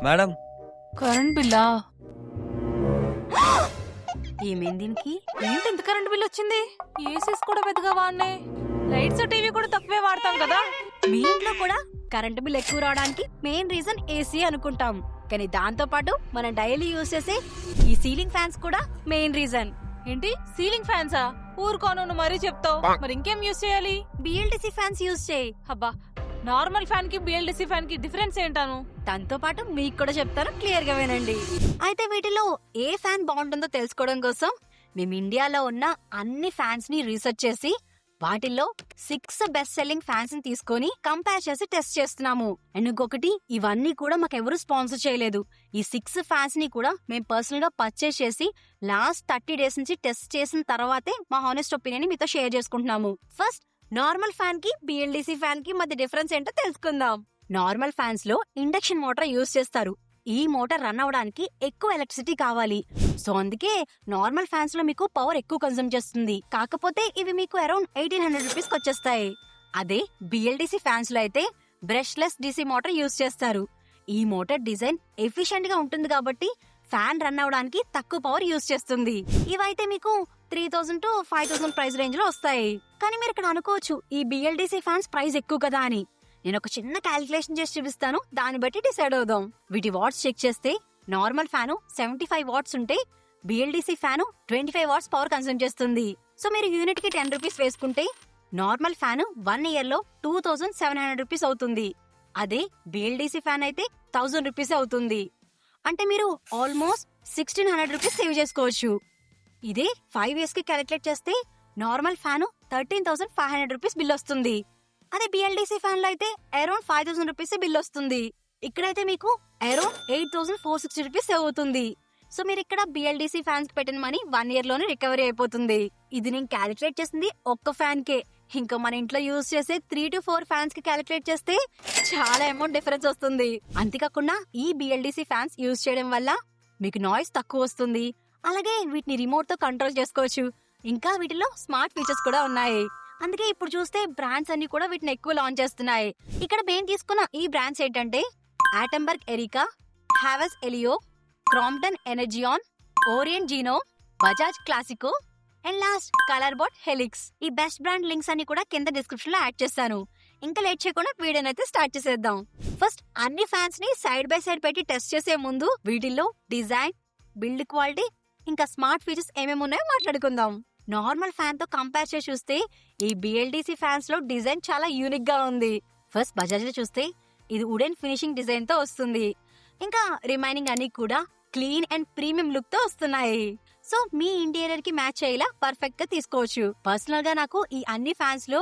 Madam current బిల్లా? ఏమైంది దీనికి? ఏంటి ఇంత కరెంట్ బిల్ వచ్చింది? ఏసీస్ కూడా పెద్దగా వాడినాయి, లైట్స్ టీవీ కూడా తక్కువే వాడతాం కదా. మీ ఇంట్లో కూడా కరెంట్ బిల్ ఎక్కువ రావడానికి మెయిన్ రీజన్ ఏసీ అనుకుంటాం, కానీ దాంతో పాటు మనం డైలీ యూజ్ చేసే ఈ సీలింగ్ ఫ్యాన్స్ కూడా మెయిన్ రీజన్. ఏంటి సీలింగ్ ఫ్యాన్సా? ఊరుకోను మరీ చెప్తావు. మరి ఇంకేం యూజ్ చేయాలి? బిఎల్డిసి ఫ్యాన్స్ యూజ్ చేయి. అబ్బా, నార్మల్ ఫ్యాన్ కి బిఎల్డిసి ఫ్యాన్ కి డిఫరెన్స్ ఏంటాను? దాంతో పాటు మీకు కూడా చెప్తాను, క్లియర్ గా వినండి. అయితే వీటిలో ఏ ఫ్యాన్ బాగుంటుందో తెలుసుకోవడం కోసం మేము ఇండియాలో ఉన్న అన్ని ఫ్యాన్స్ ని రీసెర్చ్ చేసి వాటిల్లో 6 బెస్ట్ సెల్లింగ్ ఫ్యాన్స్ ని తీసుకొని కంపేర్ చేసి టెస్ట్ చేస్తున్నాము. అండ్ ఇంకొకటి, ఇవన్నీ కూడా మాకెవరు స్పాన్సర్ చేయలేదు. ఈ 6 ఫ్యాన్స్ ని కూడా మేము పర్సనల్ గా పర్చేస్ చేసి లాస్ట్ 30 డేస్ నుంచి టెస్ట్ చేసిన తర్వాతే మా హానెస్ట్ ఒపీనియన్ మీతో షేర్ చేసుకుంటున్నాము. ఫస్ట్, నార్మల్ ఫ్యాన్ కి బిఎల్డిసి ఫ్యాన్ కి మధ్య డిఫరెన్స్ ఏంటో తెలుసుకుందాం. నార్మల్ ఫ్యాన్స్ లో ఇండక్షన్ మోటార్ యూజ్ చేస్తారు. ఈ మోటార్ రన్ అవడానికి ఎక్కువ ఎలక్ట్రిసిటీ కావాలి. సో అందుకే నార్మల్ ఫ్యాన్స్ లో మీకు పవర్ ఎక్కువ కన్సూమ్ చేస్తుంది. కాకపోతే ఇవి మీకు అరౌండ్ 1800 రూపీస్ వచ్చేస్తాయి. అదే బిఎల్డిసి ఫ్యాన్స్ లో అయితే బ్రష్లెస్ డిసి మోటార్ యూజ్ చేస్తారు. ఈ మోటార్ డిజైన్ ఎఫిషియెంట్ గా ఉంటుంది కాబట్టి ఫ్యాన్ రన్ అవడానికి తక్కువ పవర్ యూజ్ చేస్తుంది. ఇవైతే మీకు 3000 to 5000 ప్రైస్ రేంజ్ లో వస్తాయి. కానీ మీరు ఇక్కడ అనుకోవచ్చు, ఈ బిఎల్డిసి ఫ్యాన్స్ ప్రైస్ ఎక్కువ కదా అని. నేను ఒక చిన్న క్యాలిక్యులేషన్ చేసి చూపిస్తాను, దాన్ని బట్టి డిసైడ్ అవుదాం. వీటి వాట్స్ చెక్ చేస్తే నార్మల్ ఫ్యాను 75 వాట్స్ ఉంటే BLDC fan 25 watts power consume చేస్తుంది. సో మీరు యూనిట్ కి 10 రూపీస్ వేసుకుంటే నార్మల్ ఫ్యాను 1 ఇయర్ లో 2700 రూపీస్ అవుతుంది. అదే బిఎల్డిసి ఫ్యాన్ అయితే 1000 రూపీస్ అవుతుంది. అంటే మీరు ఆల్మోస్ట్ 1600 రూపీస్ సేవ్ చేసుకోవచ్చు. ఇదే 5 ఇయర్స్ కి క్యాలిక్యులేట్ చేస్తే నార్మల్ ఫ్యాను 13,500 రూపీస్ బిల్ వస్తుంది. అదే బిఎల్డిసి ఫ్యాన్ లో అయితే అరౌండ్ 5000 రూపీస్ బిల్ వస్తుంది. ఇక్కడైతే మీకు అరౌండ్ 8460 రూపీస్ సేవ్ అవుతుంది. సో మీరు ఇక్కడ బిఎల్డిసి ఫ్యాన్స్ పెట్టిన మనీ 1 ఇయర్ లోనే రికవరీ అయిపోతుంది. ఇది నేను క్యాలిక్యులేట్ చేసింది ఒక్క ఫ్యాన్ కే. ఇంకా మన ఇంట్లో యూజ్ చేసే 3 to 4 ఫ్యాన్స్ కి క్యాలిక్యులేట్ చేస్తే చాలా అమౌంట్ డిఫరెన్స్ వస్తుంది. అంతేకాకుండా ఈ బిఎల్డిసి ఫ్యాన్స్ యూజ్ చేయడం వల్ల మీకు నాయిస్ తక్కువ వస్తుంది. అలాగే వీటిని రిమోట్ తో కంట్రోల్ చేసుకోవచ్చు. ఇంకా వీటిలో స్మార్ట్ ఫీచర్స్ కూడా ఉన్నాయి. అందుకే ఇప్పుడు చూస్తే బ్రాండ్స్ అన్ని కూడా వీటిని ఎక్కువ లాంచ్ చేస్తున్నాయి. ఇక్కడ మేము తీసుకున్న ఈ బ్రాండ్స్ ఏంటంటే Atomberg Erica, Havells Elio, Crompton Energion, Orient Zeno, Bajaj Classico and last colour bot Helix. ఈ బెస్ట్ బ్రాండ్ లింక్స్ అన్ని కూడా కింద డిస్క్రిప్షన్ లో యాడ్ చేస్తాను. ఇంకా లేట్ చేయకుండా వీడియోని అయితే స్టార్ట్ చేసేద్దాం. ఫస్ట్, అన్ని ఫ్యాన్స్ ని సైడ్ బై సైడ్ పెట్టి టెస్ట్ చేసే ముందు వీటిల్లో డిజైన్, బిల్డ్ క్వాలిటీ ఇంకా స్మార్ట్ ఫీచర్స్ ఏమేమి ఉన్నాయో మాట్లాడుకుందాం. నార్మల్ ఫ్యాన్ తో కంపేర్ చేసి చూస్తే ఈ బిఎల్డిసి ఫ్యాన్స్ లో డిజైన్ చాలా యూనిక్ గా ఉంది. ఫస్ట్, బజాజ్ లో చూస్తే ఇది వుడెన్ ఫినిషింగ్ డిజైన్ తో వస్తుంది. ఇంకా రిమైనింగ్ అన్ని కూడా క్లీన్ అండ్ ప్రీమియం లుక్ తో వస్తున్నాయి. సో మీ ఇంటీరియర్ కి మ్యాచ్ అయ్యేలా పర్ఫెక్ట్ గా తీసుకోవచ్చు. పర్సనల్ గా నాకు ఈ అన్ని ఫ్యాన్స్ లో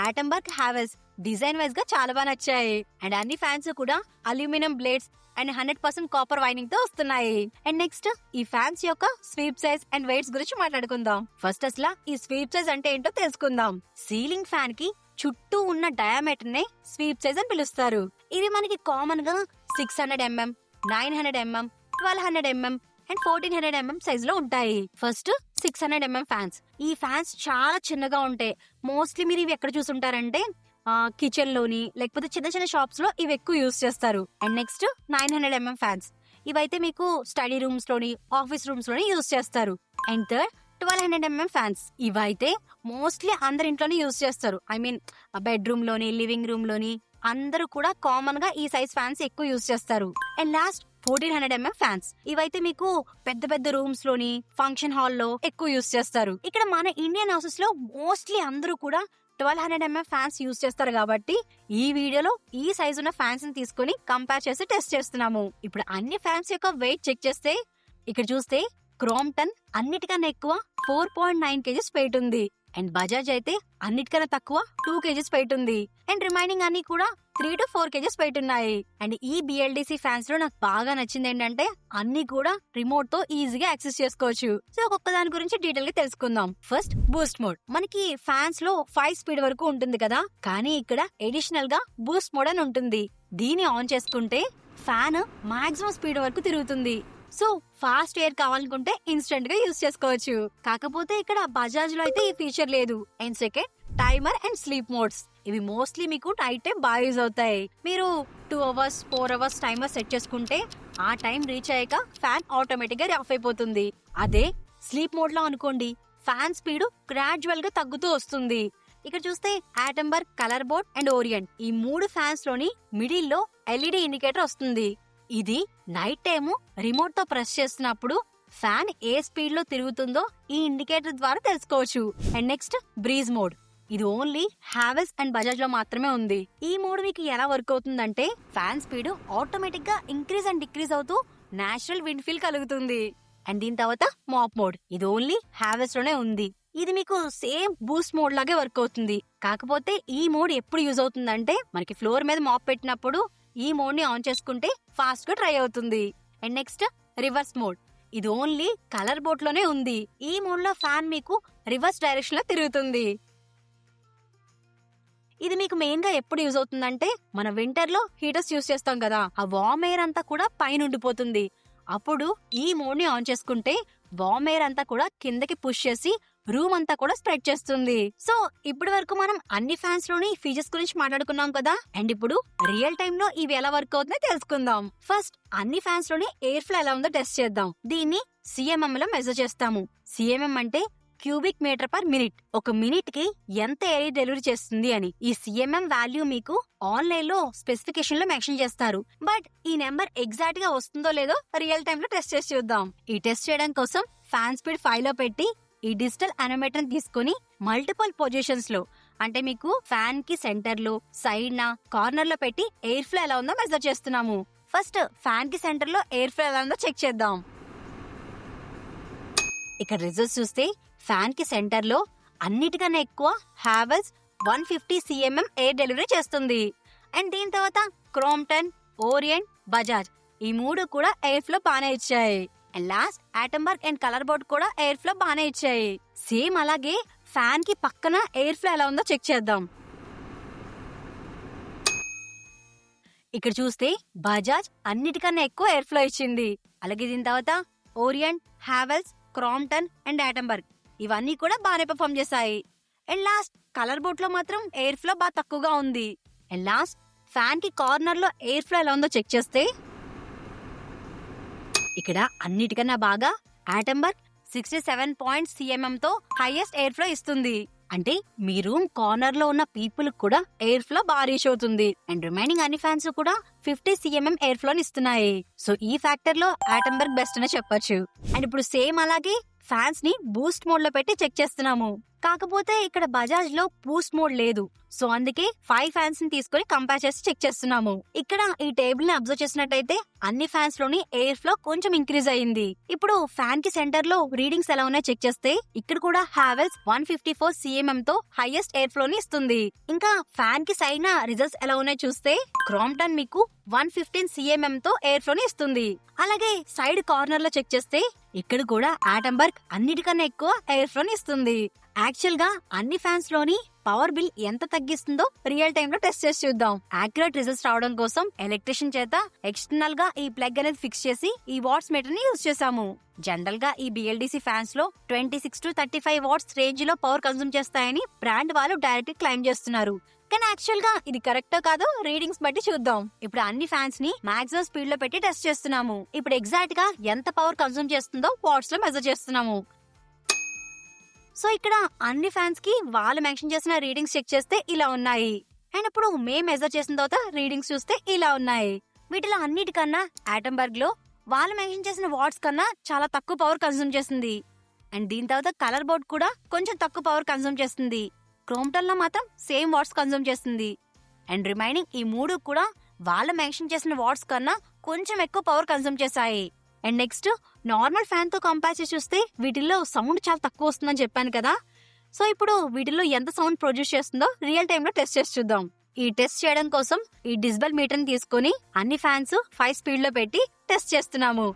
ఆటంబర్గ్ హావెల్స్ డిజైన్ వైజ్ గా చాలా బాగా నచ్చాయి. అండ్ అన్ని ఫ్యాన్స్ కూడా అల్యూమినియం బ్లేడ్స్ అండ్ 100% కాపర్ వైనింగ్ తో వస్తున్నాయి. అండ్ నెక్స్ట్, ఈ ఫ్యాన్స్ యొక్క స్వీప్ సైజ్ అండ్ వెయిట్స్ గురించి మాట్లాడుకుందాం. ఫస్ట్ అసలు ఈ స్వీప్ సైజ్ అంటే ఏంటో తెలుసుకుందాం. సీలింగ్ ఫ్యాన్ కి చుట్టూ ఉన్న డయామీటర్ నే స్వీప్ సైజ్ అని పిలుస్తారు. ఇది మనకి కామన్ గా 600 mm, 900 mm, 1200 mm and 1400 mm size లో ఉంటాయి. First 600 mm fans. ఈ ఫ్యాన్స్ చాలా చిన్నగా ఉంటాయి. మోస్ట్లీ మీరు ఇవి ఎక్కడ చూసుంటారంటే కిచెన్ లోని లేకపోతే చిన్న చిన్న షాప్స్ లో ఇవి ఎక్కువ యూజ్ చేస్తారు. And next 900 mm fans. ఇవైతే మీకు స్టడీ రూమ్స్ లోని, ఆఫీస్ రూమ్స్ లోని యూజ్ చేస్తారు. And third 1200 mm fans. ఇవైతే మోస్ట్లీ అందరి ఇంట్లోనే యూజ్ చేస్తారు. ఐ మీన్ బెడ్రూమ్ లోని, లివింగ్ రూమ్ లోని అందరూ కూడా కామన్ గా ఈ సైజ్ ఫ్యాన్స్ ఎక్కువ యూజ్ చేస్తారు. And last 1400 mm fans. ఇవైతే మీకు పెద్ద పెద్ద రూమ్స్ లోని, ఫంక్షన్ హాల్ లో ఎక్కువ యూజ్ చేస్తారు. ఇక్కడ మన ఇండియన్ హౌసెస్ లో మోస్ట్లీ అందరూ కూడా 1200 mm ఫ్యాన్స్ యూజ్ చేస్తారు. కాబట్టి ఈ వీడియోలో ఈ సైజ్ ఉన్న ఫ్యాన్స్ ని తీసుకుని కంపేర్ చేసి టెస్ట్ చేస్తున్నాము. ఇప్పుడు అన్ని ఫ్యాన్స్ యొక్క వెయిట్ చెక్ చేస్తే ఇక్కడ చూస్తే క్రాంప్టన్ అన్నిటికన్నా ఎక్కువ 4.9 kgs వెయిట్ ఉంది. అండ్ బజాజ్ అయితే అన్నిటికన్నా తక్కువ 2 kgs వెయిట్ ఉంది. అండ్ రిమైనింగ్ అన్ని కూడా 3 to 4 kgs వెయిట్ ఉన్నాయి. అండ్ ఈ బిఎల్డిసి ఫ్యాన్స్ లో నాకు బాగా నచ్చింది ఏంటంటే అన్ని కూడా రిమోట్ తో ఈజీగా యాక్సెస్ చేసుకోవచ్చు. సో ఒక్కొక్క దాని గురించి డీటెయిల్ గా తెలుసుకుందాం. First, Boost mode. మనకి ఫ్యాన్స్ లో 5 స్పీడ్ వరకు ఉంటుంది కదా, కానీ ఇక్కడ ఎడిషనల్ గా బూస్ట్ మోడ్ అని ఉంటుంది. దీన్ని ఆన్ చేసుకుంటే ఫ్యాన్ మాక్సిమం స్పీడ్ వరకు తిరుగుతుంది. సో ఫాస్ట్ ఎయిర్ కావాలనుకుంటే ఇన్స్టెంట్ గా యూజ్ చేసుకోవచ్చు. కాకపోతే ఇక్కడ బజాజ్ లో అయితే ఈ ఫీచర్ లేదు. And second, timer and sleep modes. ఇవి మోస్ట్లీ మీకు నైట్ టైం బాగా యూజ్ అవుతాయి. మీరు 2 అవర్స్ 4 అవర్స్ టైమర్ సెట్ చేసుకుంటే ఆ టైం రీచ్ అయ్యాక ఫ్యాన్ ఆటోమేటిక్ గా ఆఫ్ అయిపోతుంది. అదే స్లీప్ మోడ్ లో అనుకోండి, ఫ్యాన్ స్పీడ్ గ్రాడ్యువల్ గా తగ్గుతూ వస్తుంది. ఇక్కడ చూస్తే Atomberg, colour board and orient ఈ 3 ఫ్యాన్స్ లోని మిడిల్ లో ఎల్ఈడి ఇండికేటర్ వస్తుంది. ఇది నైట్ టైము రిమోట్ తో ప్రెస్ చేస్తున్నప్పుడు ఫ్యాన్ ఏ స్పీడ్ లో తిరుగుతుందో ఈ ఇండికేటర్ ద్వారా తెలుసుకోవచ్చు. And next breeze mode. ఇది ఓన్లీ హావెల్స్ అండ్ బజాజ్ లో మాత్రమే ఉంది. ఈ మోడ్ మీకు ఎలా వర్క్ అవుతుందంటే ఫ్యాన్ స్పీడ్ ఆటోమేటిక్ గా ఇంక్రీజ్ అండ్ డిక్రీజ్ అవుతూ నేచురల్ విండ్ ఫీల్ కలుగుతుంది. అండ్ దీని తర్వాత మాప్ మోడ్. ఇది ఓన్లీ హావెల్స్ లోనే ఉంది. ఇది మీకు సేమ్ బూస్ట్ మోడ్ లాగే వర్క్ అవుతుంది. కాకపోతే ఈ మోడ్ ఎప్పుడు యూజ్ అవుతుందంటే మనకి ఫ్లోర్ మీద మాప్ పెట్టినప్పుడు ఈ మోడ్ ని ఆన్ చేసుకుంటే ఫాస్ట్ గా ట్రై అవుతుంది. And next reverse mode. ఇది ఓన్లీ కలర్ బోర్డ్ లోనే ఉంది. ఈ మోడ్ లో ఫ్యాన్ మీకు రివర్స్ డైరెక్షన్ లో తిరుగుతుంది. ఇది మీకు మెయిన్ గా ఎప్పుడు యూజ్ అవుతుందంటే మన వింటర్ లో హీటర్స్ యూజ్ చేస్తాం కదా, ఆ వామ్ ఎయిర్ అంతా కూడా పైన ఉండిపోతుంది. అప్పుడు ఈ మోడ్ ని ఆన్ చేసుకుంటే వామ్ ఎయిర్ అంతా కూడా కిందకి పుష్ చేసి రూమ్ అంతా కూడా స్ప్రెడ్ చేస్తుంది. సో ఇప్పటి వరకు మనం అన్ని ఫ్యాన్స్ లోని ఫీచర్స్ గురించి మాట్లాడుకున్నాం కదా. అండ్ ఇప్పుడు రియల్ టైమ్ లో ఇవి ఎలా వర్క్ అవుతుందో తెలుసుకుందాం. ఫస్ట్ అన్ని ఫ్యాన్స్ లోని ఎయిర్ ఫ్లో ఎలా ఉందో టెస్ట్ చేద్దాం. దీన్ని సిఎంఎం లో మెజర్ చేస్తాము. సిఎంఎం అంటే క్యూబిక్ మీటర్ పర్ మినిట్. ఒక మినిట్ కి ఎంత ఎయిర్ డెలివరీ చేస్తుంది అని. ఈ సిఎంఎం వాల్యూ మీకు ఆన్లైన్ లో స్పెసిఫికేషన్ లో మెన్షన్ చేస్తారు. బట్ ఈ నెంబర్ ఎగ్జాక్ట్ గా వస్తుందో లేదో రియల్ టైమ్ లో టెస్ట్ చేసి చూద్దాం. ఈ టెస్ట్ చేయడం కోసం ఫ్యాన్ స్పీడ్ 5 లో పెట్టి ఈ డిజిటల్ అనోమీటర్ తీసుకుని మల్టిపుల్ పొజిషన్స్ లో అంటే మీకు ఫ్యాన్ కి సెంటర్ లో, సైడ్ నా, కార్నర్ లో పెట్టి ఎయిర్ ఫ్లో ఎలా ఉందో మెజర్ చేస్తున్నాము. ఫస్ట్ ఫ్యాన్ కి సెంటర్ లో ఎయిర్ ఫ్లో ఎలా ఉందో చెక్ చేద్దాం. ఇక్కడ రిజల్ట్స్ చూస్తే ఫ్యాన్ కి సెంటర్ లో అన్నిటికన్నా ఎక్కువ హావెల్స్ 150 cmm ఎయిర్ డెలివరీ చేస్తుంది. అండ్ దీని తర్వాత క్రోంప్టన్, ఓరియంట్, బజాజ్ ఈ 3 కూడా ఎయిర్ ఫ్లో బానే ఇచ్చాయి. And last Atomberg and colour board కూడా ఎయిర్ ఫ్లో బానే ఇచ్చాయి. సేమ్ అలాగే ఫ్యాన్ కి పక్కన ఎయిర్ ఫ్లో ఎలా ఉందో చెక్ చేద్దాం. ఇక్కడ చూస్తే బజాజ్ అన్నిటికన్నా ఎక్కువ ఎయిర్ ఫ్లో ఇచ్చింది. అలాగే దీని తర్వాత orient, Havells, Crompton and Atomberg ఇవన్నీ కూడా బాగానే పర్ఫామ్ చేశాయి. అండ్ లాస్ట్ కలర్ బోర్డ్ లో మాత్రం ఎయిర్ ఫ్లో బాగా తక్కువగా ఉంది. అండ్ లాస్ట్ ఫ్యాన్ కి కార్నర్ లో ఎయిర్ ఫ్లో ఎలా ఉందో చెక్ చేస్తే ఇక్కడ అన్నిటికన్నా బాగా ఆటంబర్గ్ 67 cmm తో హైయెస్ట్ ఎయిర్ ఫ్లో ఇస్తుంది. అంటే మీ రూమ్ కార్నర్ లో ఉన్న పీపుల్ కూడా ఎయిర్ ఫ్లో బాగా రీచ్ అవుతుంది. అండ్ రిమైనింగ్ అన్ని ఫ్యాన్స్ కూడా 50 cmm ఎయిర్ ఫ్లో ఇస్తున్నాయి. సో ఈ ఫ్యాక్టర్ లో ఆటంబర్గ్ బెస్ట్ అని చెప్పొచ్చు. అండ్ ఇప్పుడు సేమ్ అలాగే ఫ్యాన్స్ ని బూస్ట్ మోడ్ లో పెట్టి చెక్ చేస్తున్నాము. కాకపోతే ఇక్కడ బజాజ్ లో బూస్ట్ మోడ్ లేదు. సో అందుకే 5 ఫ్యాన్స్ ని తీసుకొని కంపేర్ చేసి చెక్ చేస్తున్నాము. ఇక్కడ ఈ టేబుల్ ని అబ్జర్వ్ చేసినట్టయితే అన్ని ఫ్యాన్స్ లోని ఎయిర్ ఫ్లో కొంచెం ఇంక్రీజ్ అయ్యింది. ఇప్పుడు ఫ్యాన్ కి సెంటర్ లో రీడింగ్స్ ఎలా ఉన్నాయో చెక్ చేస్తే ఇక్కడ కూడా హావెల్స్ 154 cmm తో హైయెస్ట్ ఎయిర్ ఫ్లో ని ఇస్తుంది. ఇంకా ఫ్యాన్ కి సైడ్ నా రిజల్ట్స్ ఎలా ఉన్నాయో చూస్తే క్రాంప్టన్ మీకు 115 cmm తో ఎయిర్ ఫ్లో ని ఇస్తుంది. అలాగే సైడ్ కార్నర్ లో చెక్ చేస్తే ఇక్కడ కూడా ఆటంబర్గ్ అన్నిటికన్నా ఎక్కువ ఎయిర్ ఫ్లో ని ఇస్తుంది. యాక్చువల్ గా అన్ని ఫ్యాన్స్ లోని పవర్ బిల్ ఎంత తగ్గిస్తుందో రియల్ టైమ్ లో టెస్ట్ చేసి చూద్దాం. యాక్యురేట్ రిజల్ట్స్ రావడం కోసం ఎలక్ట్రీషియన్ చేత ఎక్స్టర్నల్ గా ఈ ప్లగ్ అనేది ఫిక్స్ చేసి ఈ వాట్స్ మీటర్ ని యూజ్ చేసాము. జనరల్ గా ఈ BLDC ఫ్యాన్స్ లో 26 to 35 వాట్స్ రేంజ్ లో పవర్ కన్సూమ్ చేస్తాయని బ్రాండ్ వాళ్ళు డైరెక్ట్ క్లైమ్ చేస్తున్నారు. కానీ యాక్చువల్ గా ఇది కరెక్టో కాదో రీడింగ్స్ బట్టి చూద్దాం. ఇప్పుడు అన్ని ఫ్యాన్స్ ని మాక్సిమం స్పీడ్ లో పెట్టి టెస్ట్ చేస్తున్నాము. ఇప్పుడు ఎగ్జాక్ట్ గా ఎంత పవర్ కన్సూమ్ చేస్తుందో వాట్స్ లో మెజర్ చేస్తున్నాము. సో ఇక్కడ అన్ని ఫ్యాన్స్ కి వాళ్ళు మెన్షన్ చేసిన రీడింగ్స్ చెక్ చేస్తే ఇలా ఉన్నాయి. అండ్ ఇప్పుడు మేము మెజర్ చేసిన తర్వాత రీడింగ్స్ చూస్తే ఇలా ఉన్నాయి. వీటిలో అన్నిటికన్నా ఆటంబర్గ్ లో వాళ్ళు మెన్షన్ చేసిన వాట్స్ కన్నా చాలా తక్కువ పవర్ కన్సూమ్ చేస్తుంది. అండ్ దీని తర్వాత కలర్ బోర్డ్ కూడా కొంచెం తక్కువ పవర్ కన్సూమ్ చేస్తుంది. క్రోంప్టన్ లో మాత్రం సేమ్ వాట్స్ కన్సూమ్ చేస్తుంది. అండ్ రిమైనింగ్ ఈ 3 కూడా వాళ్ళు మెన్షన్ చేసిన వాట్స్ కన్నా కొంచెం ఎక్కువ పవర్ కన్సూమ్ చేశాయి. అండ్ నెక్స్ట్ నార్మల్ ఫ్యాన్ తో కంపేర్ చేసి చూస్తే వీటిల్లో సౌండ్ చాలా తక్కువ వస్తుందని చెప్పాను కదా. సో ఇప్పుడు వీటిల్లో ఎంత సౌండ్ ప్రొడ్యూస్ చేస్తుందో రియల్ టైమ్ లో టెస్ట్ చేసి చూద్దాం. ఈ టెస్ట్ చేయడం కోసం ఈ డిజిబెల్ మీటర్ ని తీసుకుని అన్ని ఫ్యాన్స్ 5 స్పీడ్ లో పెట్టి టెస్ట్ చేస్తున్నాము.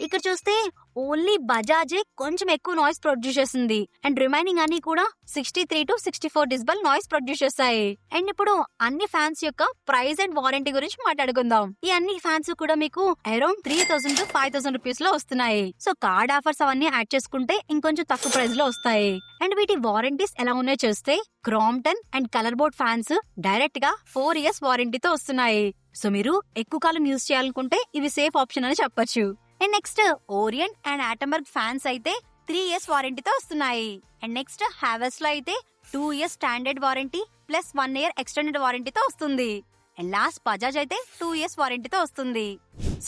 ఇక్కడ చూస్తే ఓన్లీ బజాజే కొంచెం ఎక్కువ నాయిస్ ప్రొడ్యూస్ చేస్తుంది అండ్ రిమైనింగ్ అన్ని కూడా 63 to 64 డెసిబెల్ నాయిస్ ప్రొడ్యూస్ చేస్తాయి. అండ్ ఇప్పుడు అన్ని ఫ్యాన్స్ యొక్క ప్రైస్ అండ్ వారంటీ గురించి మాట్లాడుకుందాం. ఈ అన్ని ఫ్యాన్స్ కూడా మీకు అరౌండ్ 3000 to 5000 రూపీస్ లో వస్తున్నాయి. సో కార్డ్ ఆఫర్స్ అవన్నీ యాడ్ చేసుకుంటే ఇంకొంచెం తక్కువ ప్రైస్ లో వస్తాయి. అండ్ వీటి వారంటీస్ ఎలా ఉన్నాయో చూస్తే Crompton and colour board fans direct గా 4 years వారంటీతో వస్తున్నాయి. సో మీరు ఎక్కువ కాలం యూజ్ చేయాలనుకుంటే ఇవి సేఫ్ ఆప్షన్ అని చెప్పొచ్చు. And next Orient and Atomberg fans అయితే 3 years వారంటీతో వస్తున్నాయి. అండ్ నెక్స్ట్ హావెల్స్ లో అయితే 2 years standard warranty plus 1 year extended వారంటీతో వస్తుంది. అండ్ లాస్ట్ బజాజ్ అయితే 2 years వారంటీతో వస్తుంది.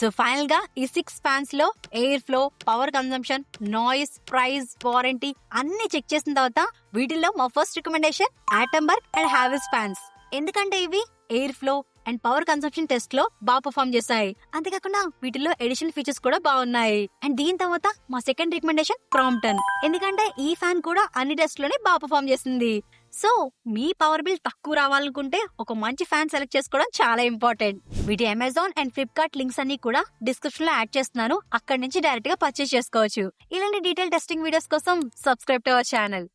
సో ఫైనల్ గా ఈ 6 ఫ్యాన్స్ లో air flow, power consumption, noise, price, warranty అన్ని చెక్ చేసిన తర్వాత వీటిల్లో మా first recommendation Atomberg and Havells fans. ఎందుకంటే ఇవి air flow and power consumption test లో బాగా పర్ఫార్మ్ చేస్తాయి. అంతేకాకుండా వీటిలో ఎడిషనల్ ఫీచర్స్ కూడా బాగున్నాయి. అండ్ దీని తర్వాత మా సెకండ్ రికమెండేషన్ క్రాంప్టన్. ఎందుకంటే ఈ ఫ్యాన్ కూడా అన్ని టెస్ట్ లోనే బాగా పర్ఫార్మ్ చేసింది. సో మీ పవర్ బిల్ తక్కువ రావాలనుకుంటే ఒక మంచి ఫ్యాన్ సెలెక్ట్ చేసుకోవడం చాలా ఇంపార్టెంట్. వీటి అమెజాన్ అండ్ ఫ్లిప్కార్ట్ లింక్స్ అన్ని కూడా డిస్క్రిప్షన్ లో యాడ్ చేస్తున్నాను. అక్కడి నుంచి డైరెక్ట్ గా పర్చేస్ చేసుకోవచ్చు. ఇలాంటి డీటెయిల్ టెస్టింగ్ వీడియోస్ కోసం సబ్స్క్రైబ్ టు అవర్ ఛానల్.